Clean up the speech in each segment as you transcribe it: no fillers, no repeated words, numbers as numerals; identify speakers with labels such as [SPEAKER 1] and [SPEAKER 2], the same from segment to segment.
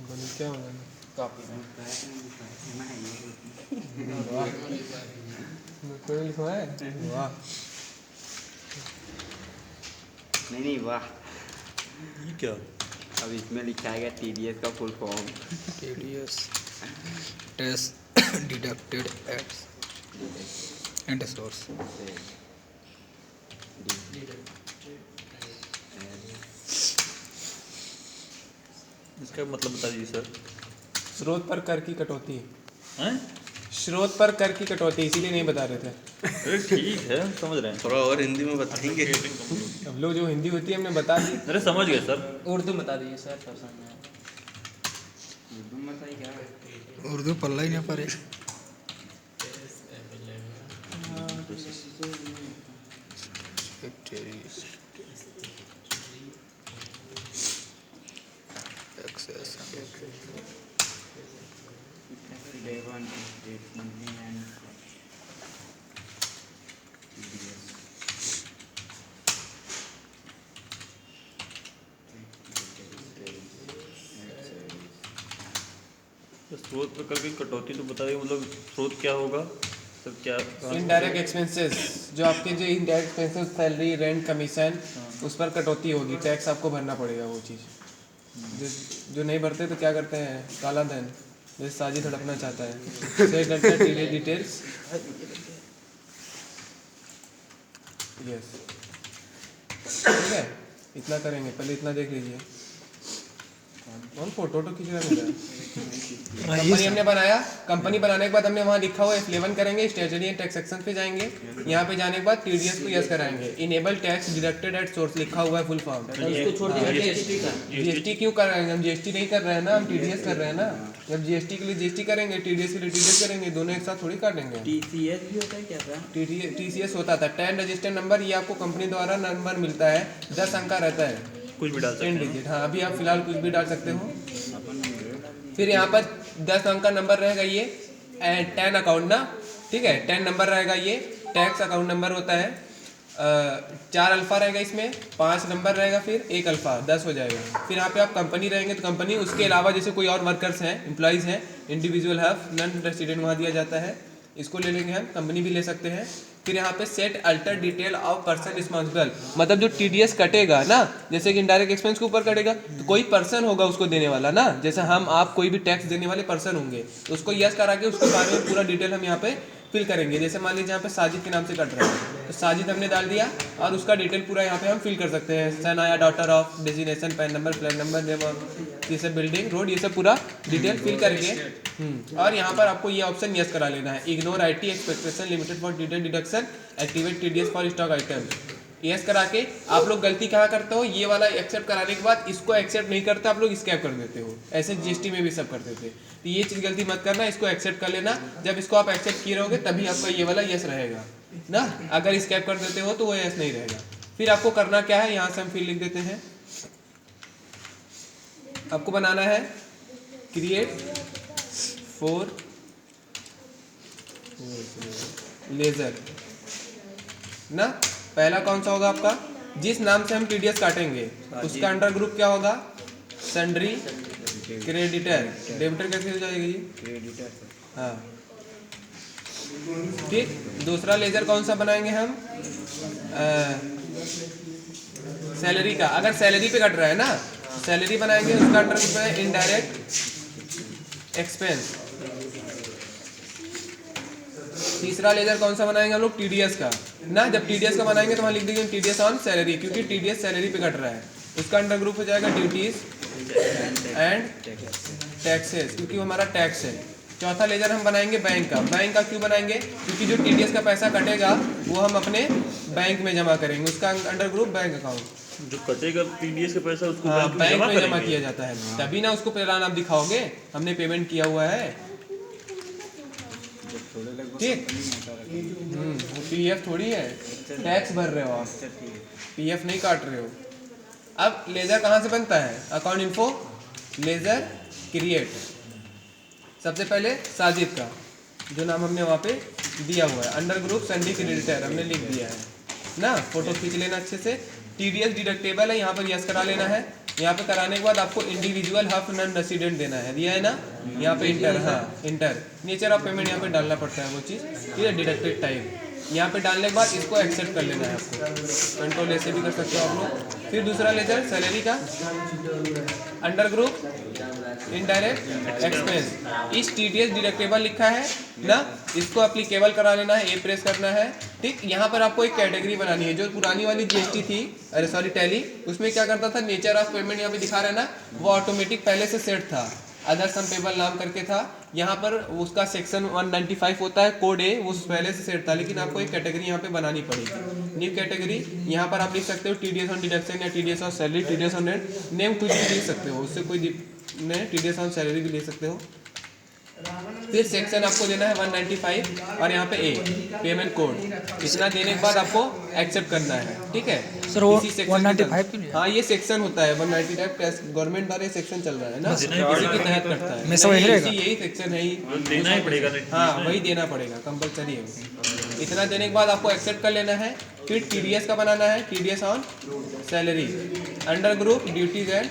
[SPEAKER 1] बनी क्या होगा
[SPEAKER 2] कॉपी
[SPEAKER 1] कोई लिखवा है वाह
[SPEAKER 3] नहीं वाह,
[SPEAKER 4] ये क्या?
[SPEAKER 3] अब इसमें लिखा है TDS का फुल फॉर्म।
[SPEAKER 2] TDS टेस्ट डिडक्टेड एड्स एंड सोर्स।
[SPEAKER 4] इसका मतलब बता दीजिए सर।
[SPEAKER 1] स्रोत पर कर की कटौती
[SPEAKER 4] हैं?
[SPEAKER 1] स्रोत पर कर की कटौती इसीलिए नहीं बता रहे थे।
[SPEAKER 4] अरे ठीक है, समझ रहे हैं।
[SPEAKER 5] थोड़ा और हिंदी में बताएंगे।
[SPEAKER 1] अब लोग जो हिंदी होती है हमने बता दी।
[SPEAKER 4] अरे समझ गए सर।
[SPEAKER 2] उर्दू बता दीजिए सर, सब समझ में
[SPEAKER 3] उर्दू में बताइए क्या है?
[SPEAKER 2] उर्दू पल्ला ही नहीं पड़े।
[SPEAKER 4] तो स्रोत पर कर की कटौती तो बता दें, मतलब स्रोत क्या होगा सर? क्या
[SPEAKER 1] इनडायरेक्ट एक्सपेंसेस, जो आपके जो indirect expenses salary rent commission उस पर कटौती होगी, टैक्स आपको भरना पड़ेगा वो चीज़। जो नहीं भरते तो क्या करते हैं, काला धन, जैसे साजिद हड़पना चाहता है। से करते हैं डिटेल्स। यस ठीक है, इतना करेंगे, पहले इतना देख लीजिए। कौन फोटो खींच रहा है मेरा? कंपनी हमने बनाया, कंपनी बनाने के बाद हमने वहाँ लिखा हुआ F11 करेंगे, स्टेशनरी एंड टैक्स सेक्शन पे जाएंगे। यहाँ पे जाने के बाद TDS को यस कराएंगे। Enable tax deducted at source लिखा हुआ है फुल फॉर्म।
[SPEAKER 2] उसको छोड़ दिया GST का।
[SPEAKER 1] GST क्यों कर रहे हैं? हम GST नहीं कर रहे हैं ना, हम TDS कर रहे हैं ना। जब GST के लिए GST करेंगे, TDS के लिए TDS करेंगे, दोनों एक साथ थोड़ी काटेंगे।
[SPEAKER 2] TCS भी होता है क्या था?
[SPEAKER 1] TCS होता था 10 रजिस्टर्ड नंबर, ये आपको कंपनी द्वारा नंबर मिलता है, 10 अंक का रहता है,
[SPEAKER 4] कुछ भी डाल सकते
[SPEAKER 1] 10
[SPEAKER 4] हैं।
[SPEAKER 1] डिजिट। हाँ, अभी आप फिलहाल कुछ भी डाल सकते हो। फिर यहाँ पर 10 अंक का नंबर रहेगा, ये 10 अकाउंट ना, ठीक है, 10 नंबर रहेगा, ये टैक्स अकाउंट नंबर होता है। 4 अल्फ़ा रहेगा इसमें, 5 नंबर रहेगा, फिर 1 अल्फ़ा, 10 हो जाएगा। फिर यहाँ पे आप कंपनी रहेंगे तो कंपनी, उसके अलावा जैसे कोई और वर्कर्स हैं, एम्प्लॉइज़ हैं, इंडिविजुअल है, नॉन रेसिडेंट वहाँ दिया जाता है, इसको ले लेंगे हम, कंपनी भी ले सकते हैं। फिर यहाँ पे set alter detail of person responsible, मतलब जो TDS कटेगा ना, जैसे कि इनडायरेक्ट एक्सपेंस के ऊपर कटेगा तो कोई पर्सन होगा उसको देने वाला ना, जैसे हम आप कोई भी टैक्स देने वाले पर्सन होंगे तो उसको यस करा के उसके बारे में पूरा डिटेल हम यहाँ पे फिल करेंगे। जैसे मान लीजिए यहाँ पे साजिद के नाम से कट रहा है तो साजिद हमने डाल दिया और उसका डिटेल पूरा यहाँ पे हम फिल कर सकते हैं। सन आया, daughter of, designation, pan number, flat number, name, ये सब बिल्डिंग, रोड, ये सब पूरा डिटेल फिल करके और यहाँ पर आपको ये ऑप्शन यस करा लेना है। Ignore IT expectation limited for detail deduction, activate TDS for stock item, yes करा के। आप लोग गलती कहाँ करते हो, ये वाला एक्सेप्ट कराने के बाद इसको एक्सेप्ट नहीं करते, आप लोग स्कैप कर देते हो। ऐसे GST में भी सब करते थे, तो ये चीज़ गलती मत करना, इसको एक्सेप्ट कर लेना। जब इसको आप एक्सेप्ट किए रहोगे तभी आपका ये वाला यस रहेगा ना, अगर स्कैप कर देते हो तो वो यस नहीं रहेगा। फिर आपको करना क्या है, यहाँ से हम फिर लिख देते हैं, आपको बनाना है क्रिएट फॉर लेजर ना। पहला कौन सा होगा आपका, जिस नाम से हम TDS काटेंगे उसका अंडर ग्रुप क्या होगा, सन्ड्री क्रेडिटर। डेबिटर कैसे हो जाएगी जी,
[SPEAKER 3] क्रेडिटर।
[SPEAKER 1] हाँ ठीक। दूसरा लेजर कौन सा बनाएंगे हम, सैलरी का। अगर सैलरी पे कट रहा है ना, सैलरी बनाएंगे, उसका अंडर ग्रुप है इनडायरेक्ट एक्सपेंस। तीसरा लेजर कौन सा बनाएंगे हम लोग, TDS का ना। जब TDS का बनाएंगे तो वहाँ लिख देंगे TDS ऑन सैलरी, क्योंकि TDS सैलरी पे कट रहा है। उसका अंडर ग्रुप हो जाएगा ड्यूटीज एंड टैक्सेस, क्योंकि वो हमारा टैक्स है। चौथा लेजर हम बनाएंगे बैंक का। बैंक का क्यों बनाएंगे, क्योंकि जो TDS का पैसा कटेगा वो हम अपने बैंक में जमा करेंगे, उसका अंडर ग्रुप बैंक अकाउंट।
[SPEAKER 4] जो कटेगा TDS का पैसा उसको
[SPEAKER 1] हाँ, बैंक में जमा
[SPEAKER 4] करेंगे।
[SPEAKER 1] किया जाता है, तभी ना उसको प्लान आप दिखाओगे हमने पेमेंट किया हुआ है, ठीक। वो PF थोड़ी है, टैक्स भर रहे हो आप, PF नहीं काट रहे हो। अब लेजर कहाँ से बनता है, अकाउंट इन्फो, लेजर क्रिएट। सबसे पहले साजिद का जो नाम हमने वहाँ पे दिया हुआ है, अंडर ग्रुप सन्डी क्रेडिटर हमने लिख दिया है ना, फोटो खींच लेना अच्छे से। TDS डिडक्टेबल है, यहाँ पर यस करा लेना है। यहाँ पे कराने के बाद आपको इंडिविजुअल हाफ नॉन रेसिडेंट देना है, दिया है ना, यहाँ पे इंटर, हाँ इंटर, नेचर ऑफ पेमेंट यहाँ पे डालना पड़ता है वो चीज़, ठीक है, डिडक्टेड टाइप यहाँ पे डालने के बाद इसको एक्सेप्ट कर लेना है आपको, कंट्रोल ऐसे भी कर सकते हो आप लोग। फिर दूसरा लेजर सैलरी का, अंडर ग्रुप इनडायरेक्ट एक्सपेंस, इस TDS डिडक्टेबल लिखा है ना, इसको अप्लीकेबल करा लेना है, ए प्रेस करना है, ठीक। यहाँ पर आपको एक कैटेगरी बनानी है, जो पुरानी वाली GST थी, अरे सॉरी टैली, उसमें क्या करता था, नेचर ऑफ पेमेंट यहाँ पे दिखा रहा है ना, वो ऑटोमेटिक पहले से सेट था, अदर सम पेबल नाम करके था, यहाँ पर उसका सेक्शन 195 होता है, कोड ए, वो पहले से सेट था, लेकिन आपको एक कैटेगरी यहाँ पे बनानी पड़ेगी, न्यू कैटेगरी। यहाँ पर आप लिख सकते हो TDS ऑन डिडक्शन या TDS on salary, TDS on net, name कुछ भी लिख सकते हो, उससे कोई नहीं, TDS ऑन सैलरी भी ले सकते हो। फिर सेक्शन आपको देना है 195 और यहाँ पे ए पेमेंट कोड, इतना देने के बाद आपको एक्सेप्ट करना है, ठीक है
[SPEAKER 2] सर वो
[SPEAKER 1] इसी section
[SPEAKER 2] 195 के लिए?
[SPEAKER 1] हाँ ये सेक्शन होता है 195, गवर्नमेंट द्वारा ये सेक्शन चल रहा है ना, इसी के तहत करता है,
[SPEAKER 2] में सब वही रहेगा?
[SPEAKER 1] यही सेक्शन है ही,
[SPEAKER 4] देना ही पड़ेगा।
[SPEAKER 1] हाँ वही देना पड़ेगा, कंपलसरी है वो। इतना देने के बाद आपको एक्सेप्ट कर लेना है। फिर TDS का बनाना है, TDS on salary, under group duties and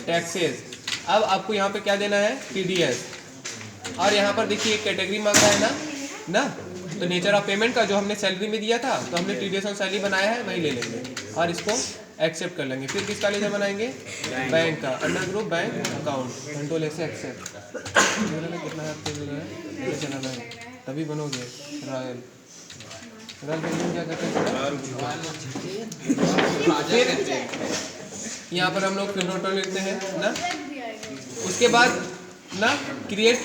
[SPEAKER 1] taxes. अब आपको यहाँ पे क्या देना है, TDS, और यहाँ पर देखिए एक कैटेगरी मांगा है ना, तो नेचर ऑफ पेमेंट का जो हमने सैलरी में दिया था, तो हमने TDS ऑन सैलरी बनाया है, वही ले लेंगे और इसको एक्सेप्ट कर लेंगे। फिर किसका लेजर बनाएंगे, बैंक का, under group bank account, control ऐसे एक्सेप्ट, कितना है चलाना है, तभी बनोगे रॉयल बैंकिंग क्या करते हैं। फिर यहाँ पर हम लोग फिर नोट लिखते हैं ना, उसके बाद ना क्रिएट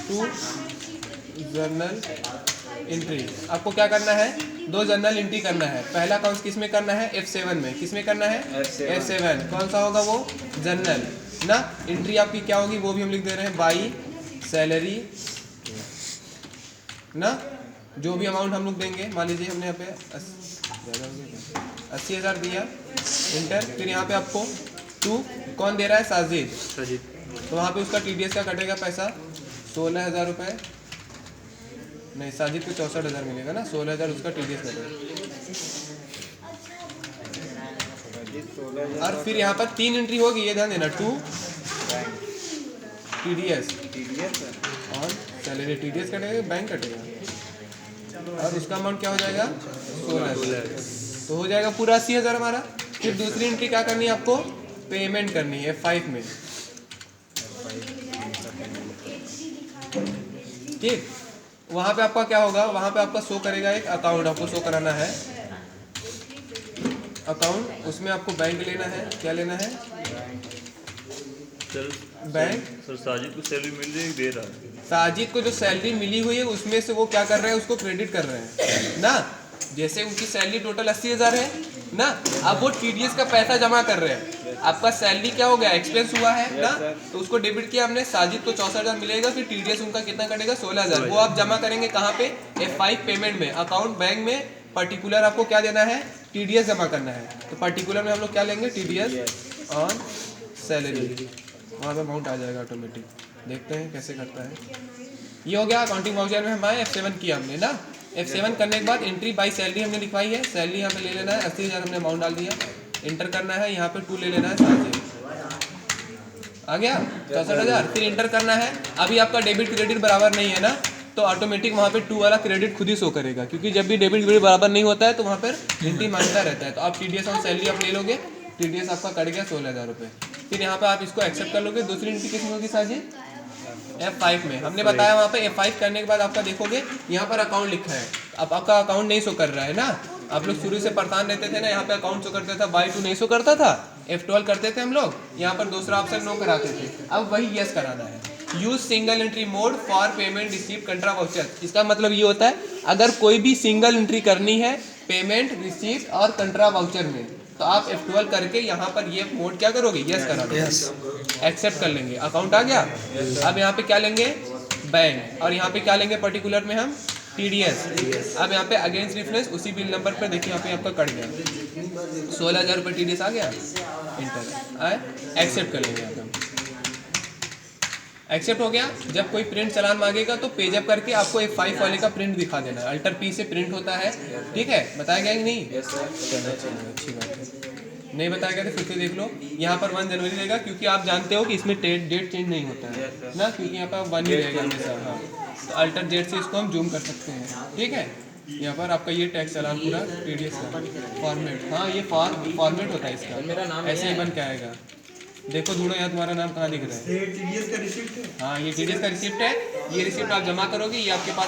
[SPEAKER 1] टू जर्नल एंट्री। आपको क्या करना है, 2 जर्नल एंट्री करना है। पहला अकाउंट किस में करना है, F7 में। किस में करना है, F7। कौन सा होगा वो, जर्नल ना। एंट्री आपकी क्या होगी वो भी हम लिख दे रहे हैं, बाई सैलरी ना, जो भी अमाउंट हम लोग देंगे, मान लीजिए हमने यहाँ पे 80,000 दिया, इंटर। फिर यहाँ पे आपको टू कौन दे रहा है, साजिद, तो वहाँ पे उसका TDS का कटेगा पैसा 16,000 रुपये, नहीं साजिद को 64,000 मिलेगा ना, 16,000 उसका TDS कटेगा। और फिर यहाँ पर 3 एंट्री होगी, ये ध्यान देना, टू TDS और सैलरी, TDS कटेगा, बैंक कटेगा, और उसका अमाउंट क्या हो जाएगा, 16,000, तो हो जाएगा पूरा 80,000 हमारा। फिर दूसरी एंट्री क्या करनी है आपको, पेमेंट करनी है F5 में, ठीक। वहाँ पे आपका क्या होगा, वहाँ पे आपका शो करेगा एक अकाउंट, आपको शो कराना है अकाउंट, उसमें आपको बैंक लेना है, क्या लेना है, बैंक।
[SPEAKER 4] सर साजिद को सैलरी मिल रही है, दे रहा है,
[SPEAKER 1] साजिद को जो सैलरी मिली हुई है उसमें से वो क्या कर रहे हैं, उसको क्रेडिट कर रहे हैं ना। जैसे उनकी सैलरी टोटल 80,000 है ना, अब वो TDS का पैसा जमा कर रहे हैं, आपका सैलरी क्या हो गया, एक्सपेंस हुआ है ना, तो उसको डेबिट किया हमने, साजिद को 64,000 मिलेगा, फिर TDS उनका कितना कटेगा, 16,000, वो आप जमा करेंगे कहाँ पे, F5 पेमेंट में, अकाउंट बैंक में। पर्टिकुलर आपको क्या देना है, TDS जमा करना है, तो पर्टिकुलर में हम लोग क्या लेंगे, TDS ऑन सैलरी, वहाँ पे अमाउंट आ जाएगा ऑटोमेटिक। देखते हैं कैसे करता है। ये हो गया अकाउंटिंग वाउचर में हमारे F7 किया हमने ना। F7 करने के बाद एंट्री बाई सैलरी हमने लिखवाई है, सैलरी यहाँ पे ले लेना है, 80,000 हमने अमाउंट डाल दिया, इंटर करना है, यहाँ पे 2 ले लेना है, 7,000 आ गया, 64,000। फिर इंटर करना है। अभी आपका डेबिट क्रेडिट बराबर नहीं है ना, तो ऑटोमेटिक वहाँ पे 2 वाला क्रेडिट खुद ही शो करेगा, क्योंकि जब भी डेबिट क्रेडिट बराबर नहीं होता है तो वहाँ पर एंट्री मांगता रहता है। तो आप TDS ऑन सैलरी आप ले लोगे, TDS आपका कट गया 16,000 रुपये। फिर यहाँ पे आप इसको एक्सेप्ट कर लोगे। दूसरी एंट्री किसमें होगी साजिद, F5 में। हमने बताया वहाँ पे F5 करने के बाद आपका देखोगे यहाँ पर अकाउंट लिखा है, अब आपका अकाउंट नहीं शो कर रहा है ना। आप लोग शुरू से परेशान रहते थे ना, यहाँ पे अकाउंट शो करता था, बाई टू नहीं शो करता था, F12 करते थे हम लोग, यहाँ पर दूसरा ऑप्शन नो कराते थे, अब वही यस कराना है। Use single entry mode for payment receive कंट्रा voucher. इसका मतलब ये होता है अगर कोई भी सिंगल एंट्री करनी है पेमेंट रिसीव और कंट्रा वाउचर में, तो आप F12 करके यहाँ पर ये मोड क्या करोगे, यस करोगे, एक्सेप्ट कर लेंगे। अकाउंट आ गया। अब यहाँ पे क्या लेंगे, बैंक, और यहाँ पे क्या लेंगे पर्टिकुलर में हम, TDS। अब यहाँ पे अगेंस्ट रेफरेंस उसी बिल नंबर पर देखिए यहाँ पे आपका कट गया 16,000 रुपये TDS आ गया, इंटर आए, एक्सेप्ट कर लेंगे। आप एक्सेप्ट हो गया। जब कोई प्रिंट चालान मांगेगा तो पेजअप करके आपको F5 वाले का प्रिंट दिखा देना है, अल्टर P से प्रिंट होता है, ठीक है, बताया गया कि नहीं, चलो अच्छी बात है। नहीं बताया गया तो फिर से देख लो। यहाँ पर 1 जनवरी रहेगा क्योंकि आप जानते हो कि इसमें डेट चेंज नहीं होता है ना, क्योंकि यहाँ पर 1 ही रहेगा हमेशा। हाँ, तो अल्टर डेट से इसको हम जूम कर सकते हैं। ठीक है, यहाँ पर आपका ये टैक्स चालान पूरा टीडीएस का फॉर्मेट, हाँ ये फॉर्मेट होता है इसका,
[SPEAKER 2] मेरा नाम
[SPEAKER 1] ऐसे ही बन के आएगा। देखो ढूंढो यहाँ तुम्हारा नाम कहाँ दिख रहा है।
[SPEAKER 5] टीडीएस का रिसिप्ट है।
[SPEAKER 1] हाँ ये टीडीएस का रिसिप्ट है, ये रिसिप्ट आप जमा करोगे, ये आपके पास